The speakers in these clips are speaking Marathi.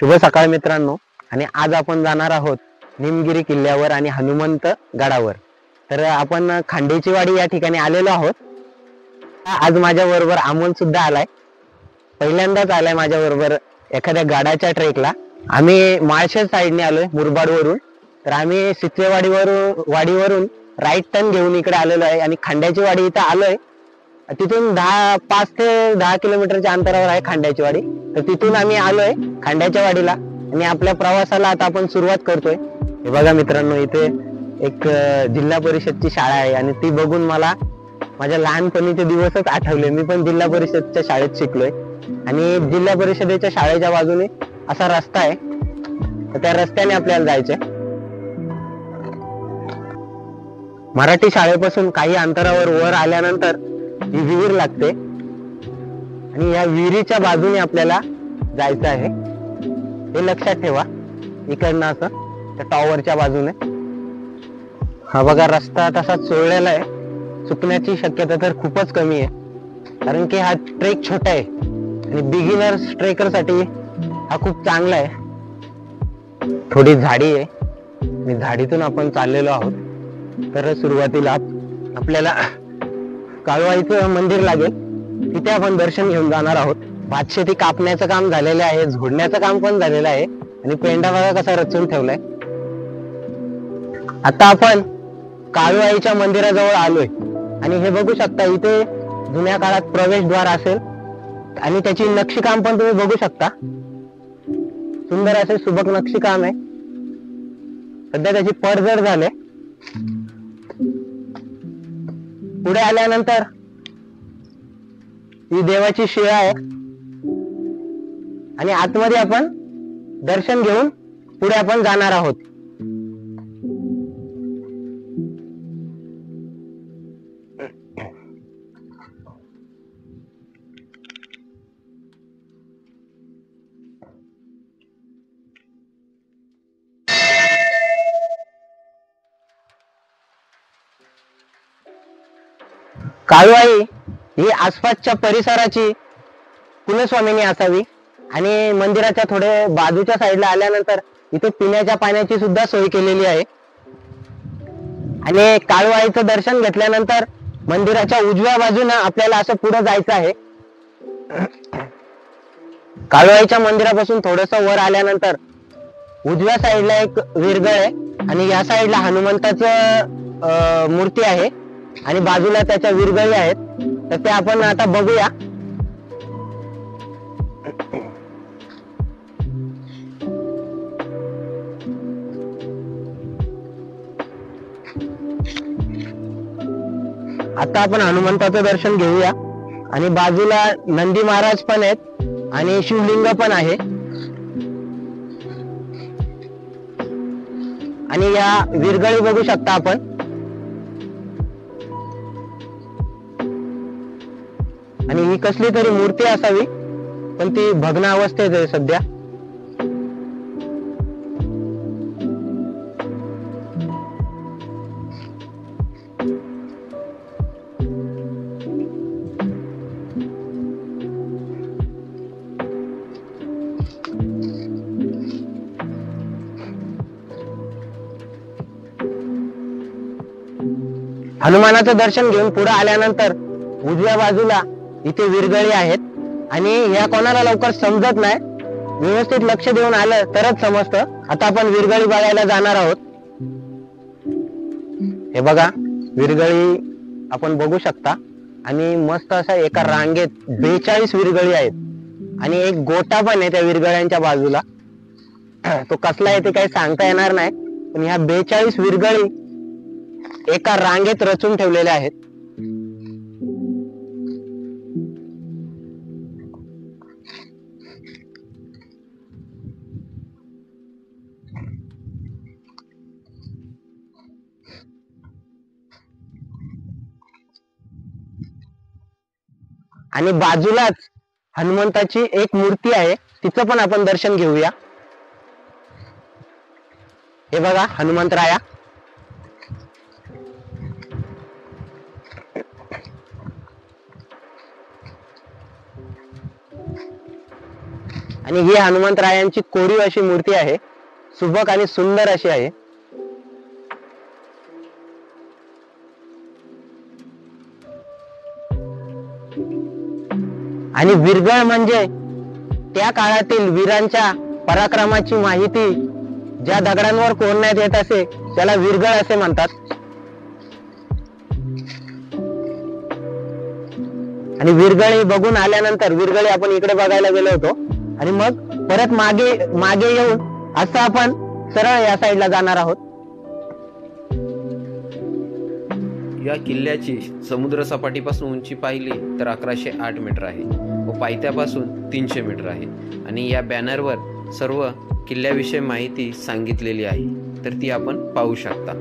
शुभ सकाळ मित्रांनो. आणि आज आपण जाणार आहोत निमगिरी किल्ल्यावर आणि हनुमंत गडावर. तर आपण खांडेची वाडी या ठिकाणी आलेलो आहोत. आज माझ्या बरोबर अमोल सुद्धा आलाय. पहिल्यांदाच आलाय माझ्या बरोबर एखाद्या गडाच्या ट्रेकला. आम्ही माळशेज साईडने आलोय मुरबाड वरून. तर आम्ही वाडीवरून राईट टर्न घेऊन इकडे आलेलो आहे आणि खांड्याची वाडी इथं आलोय. तिथून 5 ते 10 किलोमीटरच्या अंतरावर आहे खांड्याची वाडी. तर तिथून आम्ही आलोय खांड्याच्या वाडीला आणि आपल्या प्रवासाला आता आपण सुरुवात करतोय. हे बघा मित्रांनो, इथे एक जिल्हा परिषदची शाळा आहे आणि ती बघून मला माझ्या लहानपणीचे दिवसच आठवले. मी पण जिल्हा परिषदच्या शाळेत शिकलोय आणि जिल्हा परिषदेच्या शाळेच्या बाजूने असा रस्ता आहे. तर त्या रस्त्याने आपल्याला जायचंय. मराठी शाळेपासून काही अंतरावर वर आल्यानंतर ही विहीर लागते आणि या विहिरीच्या बाजूने आपल्याला जायचं आहे. हे लक्षात ठेवा. इकडनं असं त्या टॉवरच्या बाजूने. हा बघा रस्ता तसाच सोडलेला आहे. चुकण्याची शक्यता तर खूपच कमी आहे, कारण की हा ट्रेक छोटा आहे आणि बिगिनर्स ट्रेकर साठी हा खूप चांगला आहे. थोडी झाडी आहे आणि झाडीतून आपण चाललेलो आहोत. तर सुरुवातीला आपल्याला काळवाईचं मंदिर लागेल, तिथे आपण दर्शन घेऊन जाणार आहोत. भातशेती कापण्याचं काम झालेलं आहे, झोडण्याचं काम पण झालेलं आहे आणि पेंडा बघा कसा रचून ठेवलाय. आता आपण काळवाईच्या मंदिराजवळ आलोय आणि हे बघू शकता, इथे जुन्या काळात प्रवेशद्वार असेल आणि त्याची नक्षीकाम पण तुम्ही बघू शकता. सुंदर असे सुबक नक्षीकाम आहे. सध्या त्याची पडझड झाले. पुढे आल्यानंतर ही देवाची शिळा आहे आणि आतमध्ये आपण दर्शन घेऊन पुढे आपण जाणार आहोत. काळवाई ही आसपासच्या परिसराची कुलस्वामिनी असावी आणि मंदिराच्या थोडे बाजूच्या साईडला आल्यानंतर इथे पिण्याच्या पाण्याची सुद्धा सोय केलेली आहे. आणि काळवाईचं दर्शन घेतल्यानंतर मंदिराच्या उजव्या बाजूने आपल्याला असं पुढे जायचं आहे. काळवाईच्या मंदिरापासून थोडस वर आल्यानंतर उजव्या साईडला एक विरगळ आहे आणि या साईडला हनुमंताचं मूर्ती आहे आणि बाजूला त्याच्या विरगळी आहेत. तर ते आपण आता बघूया. आता आपण हनुमंताचं दर्शन घेऊया आणि बाजूला नंदी महाराज पण आहेत आणि शिवलिंग पण आहे. आणि या विरगळी बघू शकता आपण. आणि ही कसली तरी मूर्ती असावी, पण ती भग्न अवस्थेत आहे सध्या. हनुमानाचं दर्शन घेऊन पुढे आल्यानंतर उजव्या बाजूला इथे विरगळी आहेत आणि या कोणाला लवकर समजत नाही. व्यवस्थित लक्ष देऊन आलं तरच समजतं. आता आपण विरगळी बघायला जाणार आहोत. हे बघा विरगळी आपण बघू शकता आणि मस्त असा एका रांगेत 42 विरगळी आहेत आणि एक गोटा पण आहे त्या विरगळ्यांच्या बाजूला. तो कसला आहे ते काही सांगता येणार नाही, पण ह्या 42 विरगळी एका रांगेत रचून ठेवलेल्या आहेत. आणि बाजूलाच हनुमंताची एक मूर्ती आहे, तिचं पण आपण दर्शन घेऊया. हे बघा हनुमंतराया. आणि ही हनुमंतरायांची कोरीव अशी मूर्ती आहे, सुबक आणि सुंदर अशी आहे. आणि विरगळ म्हणजे त्या काळातील वीरांच्या पराक्रमाची माहिती ज्या दगडांवर कोरण्यात येत असे त्याला विरगळ असे म्हणतात. आणि विरगळी बघून आल्यानंतर, विरगळी आपण इकडे बघायला गेलो होतो आणि मग परत मागे येऊन असं आपण सरळ या साईडला जाणार आहोत. या किल्ल्याची समुद्र सपाटीपासून उंची पाहिली तर 1108 मीटर आहे व पायथ्यापासून 300 मीटर आहे. आणि या बॅनरवर सर्व किल्ल्याविषयी माहिती सांगितलेली आहे, तर ती आपण पाहू शकता.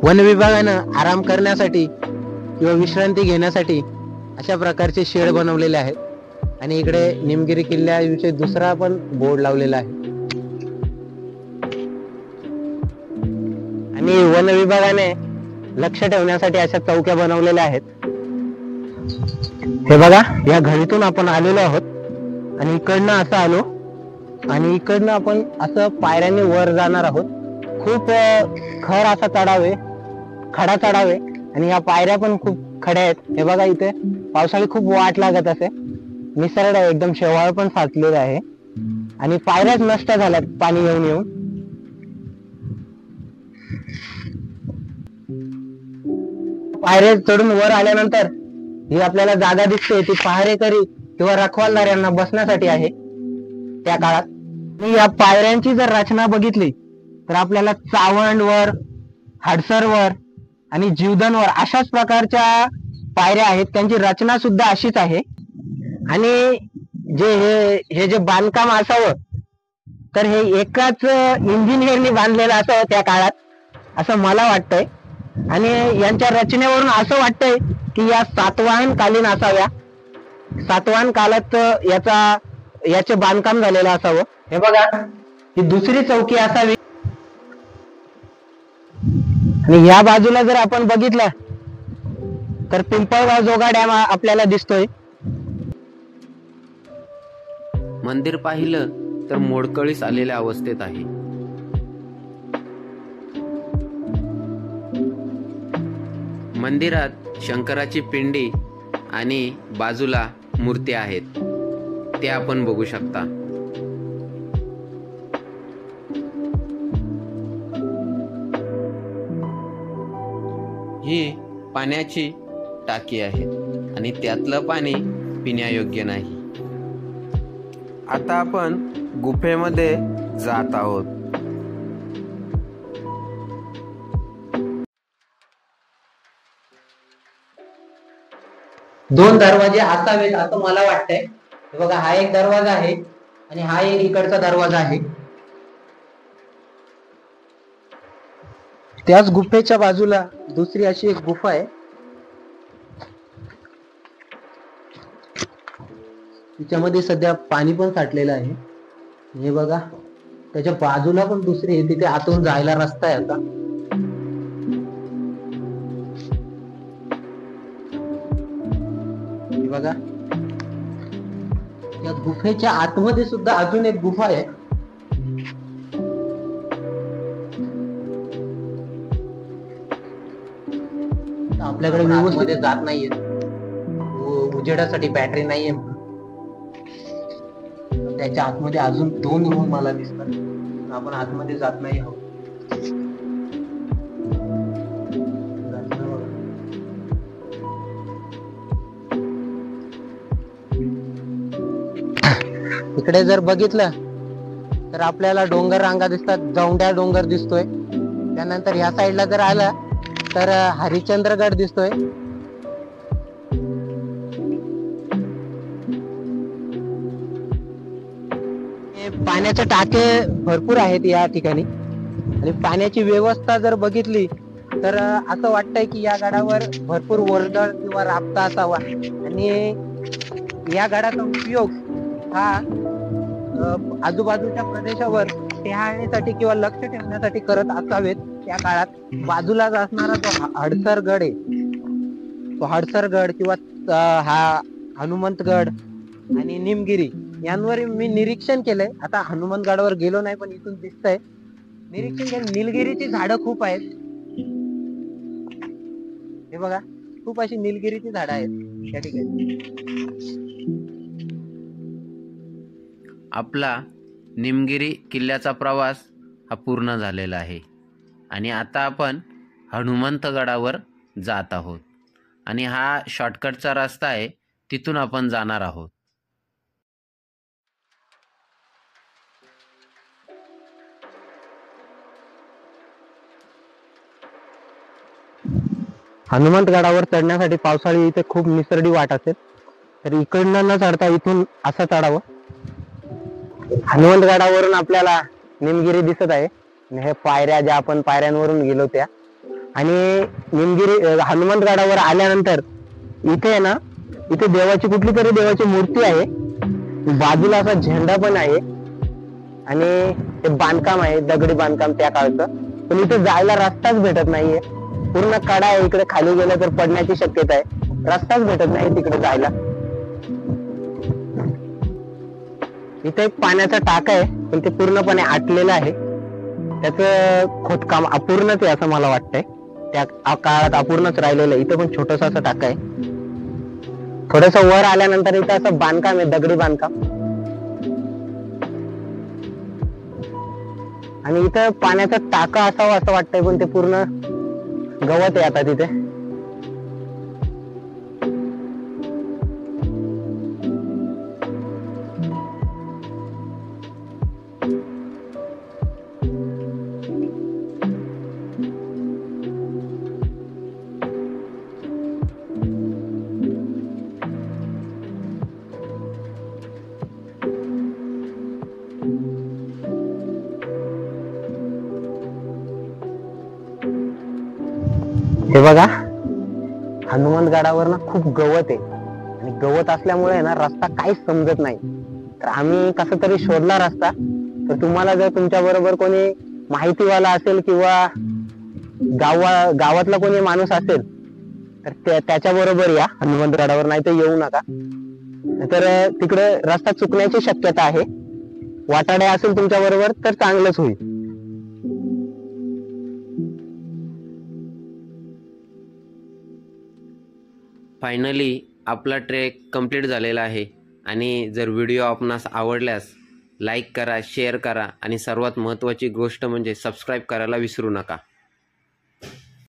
वन विभागानं आराम करण्यासाठी किंवा विश्रांती घेण्यासाठी अशा प्रकारचे शेड बनवलेले आहेत. आणि इकडे निमगिरी किल्ल्याविषयी दुसरा पण बोर्ड लावलेला आहे. आणि वन विभागाने लक्ष ठेवण्यासाठी अशा चौक्या बनवलेल्या आहेत. हे बघा, या घळीतून आपण आलेलो आहोत आणि इकडनं असं आलो आणि इकडनं आपण असं पायऱ्यांनी वर जाणार आहोत. खूप खर असा चढाव आहे, खडा चढाव आहे आणि या पायऱ्या पण खूप खड्या आहेत. हे बघा, इथे पावसाळी खूप वाट लागत असे. निसरड आहे, एकदम शेवाळ पण फाटलेलं आहे आणि पायऱ्याच नष्ट झाल्यात पाणी येऊन येऊन. पायऱ्या चढून वर आल्यानंतर ही आपल्याला जागा दिसते, ती पहारेकरी किंवा रखवालदारांना बसण्यासाठी आहे त्या काळात. या पायऱ्यांची जर रचना बघितली तर आपल्याला चावंडवर, हडसरवर आणि जीवधनवर अशाच प्रकारच्या पायऱ्या आहेत. त्यांची रचना सुद्धा अशीच आहे. आणि हे जे बांधकाम असावं तर हे एकाच इंजिनियरनी बांधलेलं असावं त्या काळात, असं मला वाटतंय. आणि यांच्या रचनेवरून असं वाटतंय की या सातवाहन कालीन असाव्या. सातवाहन काळात याचे बांधकाम झालेलं असावं. हे बघा, ही दुसरी चौकी असावी. आणि या बाजूला जर आपण बघितलं तर पिंपळगाव जोगा डॅम आपल्याला दिसतोय. मंदिर पाहिलं तर मोडकळीस आलेल्या अवस्थेत आहे. मंदिरात शंकराची पिंडी आणि बाजूला मूर्त्या आहेत, ते आपण बघू शकता. ही पाण्याची टाकी आहे आणि त्यातलं पाणी पिण्यायोग्य नाही. आता आपण गुफेमध्ये जात आहोत. दोन दरवाजे असावेत असं मला वाटतंय. बघा, हा एक दरवाजा आहे आणि हा एक इकडचा दरवाजा आहे. त्याच गुफेच्या बाजूला दुसरी अशी एक गुफा आहे. तिच्यामध्ये सध्या पाणी पण साठलेलं आहे. हे बघा, त्याच्या बाजूला पण दुसरी आहे, तिथे आतून जायला रस्ता आहे. आता हे बघा, या गुफेच्या आतमध्ये सुद्धा अजून एक गुफा आहे. आपल्याकडे व्यवस्थित जात नाहीये, उजेडासाठी बॅटरी नाहीये. त्याच्या आतमध्ये अजून 2 रूम मला दिसतात. आपण आतमध्ये जात नाही आहोत. इकडे जर बघितलं तर आपल्याला डोंगर रांगा दिसतात. जौंड्या डोंगर दिसतोय. त्यानंतर ह्या साईडला जर आलं तर हरिश्चंद्रगड दिसतोय. पाण्याचे टाके भरपूर आहेत या ठिकाणी आणि पाण्याची व्यवस्था जर बघितली तर असं वाटतंय की या गडावर भरपूर वर्दळ किंवा राबता असावा आणि या गडाचा उपयोग हा आजूबाजूच्या प्रदेशावर टेहाळणीसाठी किंवा लक्ष ठेवण्यासाठी करत असावेत त्या काळात. बाजूलाच असणारा जो हडसरगड आहे, तो हडसरगड किंवा हा हनुमंतगड आणि निमगिरी यांवर मी निरीक्षण केलंय. आता हनुमंतगडावर गेलो नाही, पण इथून दिसतंय निरीक्षण केलं. निलगिरीची झाडं खूप आहेत. हे बघा, खूप अशी निलगिरीची झाडं आहेत त्या ठिकाणी. आपला निमगिरी किल्ल्याचा प्रवास हा पूर्ण झालेला आहे आणि आता आपण हनुमंतगडावर जात आहोत आणि हा शॉर्टकटचा रस्ता आहे, तिथून आपण जाणार आहोत. हनुमंतगडावर चढण्यासाठी पावसाळी इथे खूप निसरडी वाट असेल, तर इकडनं न चढता इथून असं चढावं. हनुमंतगडावरून आपल्याला निमगिरी दिसत आहे. आणि हे पायऱ्या ज्या आपण पायऱ्यांवरून गेलो त्या. आणि निमगिरी हनुमंतगडावर आल्यानंतर इथे आहे ना, इथे देवाची कुठली तरी देवाची मूर्ती आहे. बाजूला असा झेंडा पण आहे आणि ते बांधकाम आहे, दगडी बांधकाम त्या काळचं. पण इथे जायला रस्ताच भेटत नाहीये. पूर्ण कडा आहे, इकडे खाली गेलं तर पडण्याची शक्यता आहे. रस्ताच भेटत नाही तिकडे जायला. इथे एक पाण्याचा टाका आहे, पण ते पूर्णपणे आटलेलं आहे. त्याचं खोदकाम अपूर्णच आहे असं मला वाटतंय. त्या काळात अपूर्णच राहिलेलं आहे. इथे पण छोटस असं टाका आहे. थोडस वर आल्यानंतर इथं असं बांधकाम आहे, दगडी बांधकाम. आणि इथं पाण्याचा टाका असावा असं वाटतंय, पण ते पूर्ण गवत आहे आता तिथे. हे बघा, हनुमंतगडावर ना खूप गवत आहे आणि गवत असल्यामुळे ना रस्ता काहीच समजत नाही. तर आम्ही कसा तरी शोधला रस्ता. तर तुम्हाला जर तुमच्या बरोबर कोणी माहितीवाला असेल किंवा गावातला कोणी माणूस असेल तर त्याच्या बरोबर या हनुमंतगडावर, नाही तर येऊ नका. तर तिकडे रस्ता चुकण्याची शक्यता आहे. वाटाडे असेल तुमच्या बरोबर तर चांगलंच होईल. फायनली आपला ट्रेक कंप्लीट झालेला आहे आणि जर व्हिडिओ आपणास आवडल्यास लाईक करा, शेअर करा आणि सर्वात महत्त्वाची गोष्ट म्हणजे सबस्क्राईब करायला विसरू नका.